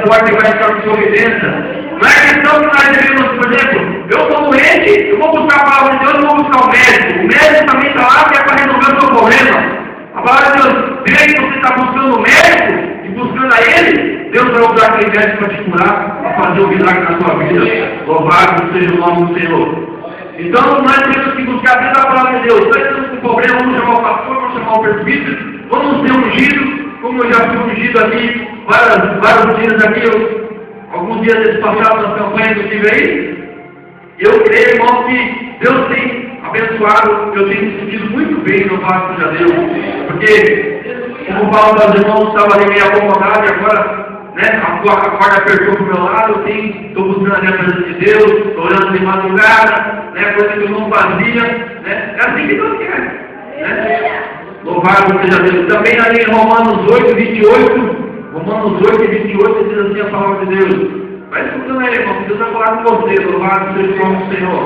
porta e vai estar providência. Não é questão que nós devemos, por exemplo, eu estou doente, eu vou buscar a palavra de Deus, eu vou buscar o médico. O médico também está lá que é para resolver o seu problema. A palavra de Deus, desde que você está buscando o médico e buscando a ele, Deus vai usar aquele médico para te curar, para fazer o milagre na sua vida. Louvado seja o nome do Senhor. Então nós temos que buscar dentro da palavra de Deus. Nós temos um problema, vamos chamar o pastor, vamos chamar o presbítero, vamos ser ungido, como eu já fui ungido aqui, vários dias aqui, alguns dias eles passaram na campanha que eu tive aí. Eu creio, irmão, que Deus tem abençoado, eu tenho me sentido muito bem, louvado seja Deus, porque, como falo para os irmãos, estava ali meio acomodado e agora, né, a corda apertou para o meu lado, estou buscando a presença de Deus, estou orando de madrugada, né, coisa que eu não fazia, né, é assim que Deus quer, né? Louvado seja Deus. Também ali em Romanos 8, 28, Romanos 8 e 28 diz assim a palavra de Deus. Vai escutando aí, irmão, Deus vai falar com você, louvado seja o nome do Senhor.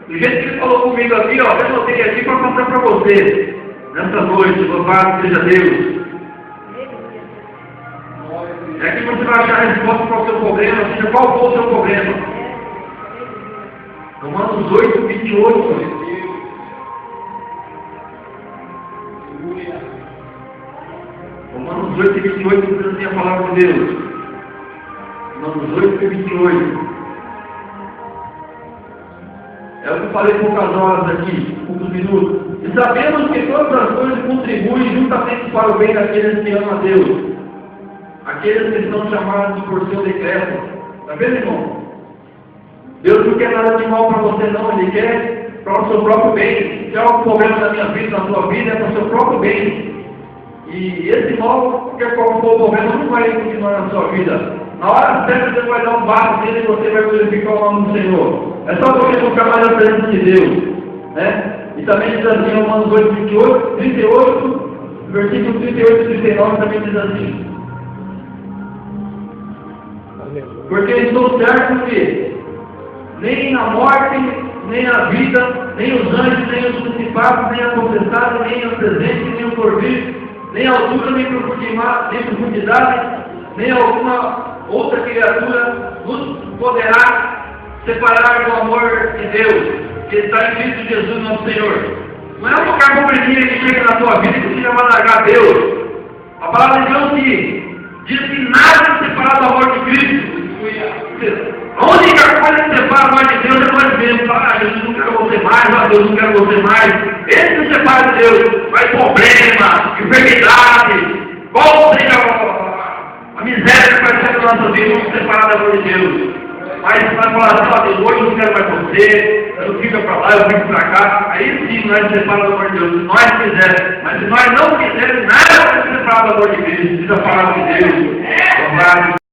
Do jeito que ele falou comigo aqui, ó, eu botei aqui para passar para você, nessa noite, louvado seja Deus. É que você vai achar a resposta para o seu problema, seja qual for o seu problema. Romanos 8, 28. Romanos 8 e 28 diz assim a palavra de Deus. Romanos 8 e 28. É o que eu falei poucas horas aqui, poucos minutos. E sabemos que todas as coisas contribuem juntamente para o bem daqueles que amam a Deus. Aqueles que são chamados por seu decreto. Está vendo, irmão? Deus não quer nada de mal para você, não. Ele quer para o seu próprio bem. Se há algum problema na minha vida, na sua vida, é para o seu próprio bem. E esse mal, qualquer qual for o problema, não vai continuar na sua vida. Na hora certa, você vai dar um barco nele e você vai glorificar o nome do Senhor. É só você buscar mais a presença de Deus. Né? E também diz assim, Romanos 8, 28, 38, versículo 38 e 39 também diz assim. Porque estou certo que nem a morte, nem a vida, nem os anjos, nem os principados, nem a potestade, nem o presente, nem o porvir, nem a altura, nem profundidade, nem alguma outra criatura nos poderá separar do amor de Deus, que está em Cristo Jesus, nosso Senhor. Não é uma carboneria que chega na tua vida que você vai largar Deus. A palavra de Deus diz que nada se separa do amor de Cristo. A única coisa que separa o amor de Deus é nós mesmos. Ah, Jesus, não quero você mais, Deus, não quero você mais. Esse que separa de Deus. Mas problema, enfermidade, qual seja a miséria que vai ser na nossa vida, vamos separar do amor de Deus. Mas você vai falar, ó, Deus, hoje eu não quero mais você, eu fico para lá, eu fico para cá. Aí sim nós separamos do amor de Deus, se nós quisermos. Mas se nós não quisermos, nada vai ser separado do amor de Cristo, diz a palavra de Deus.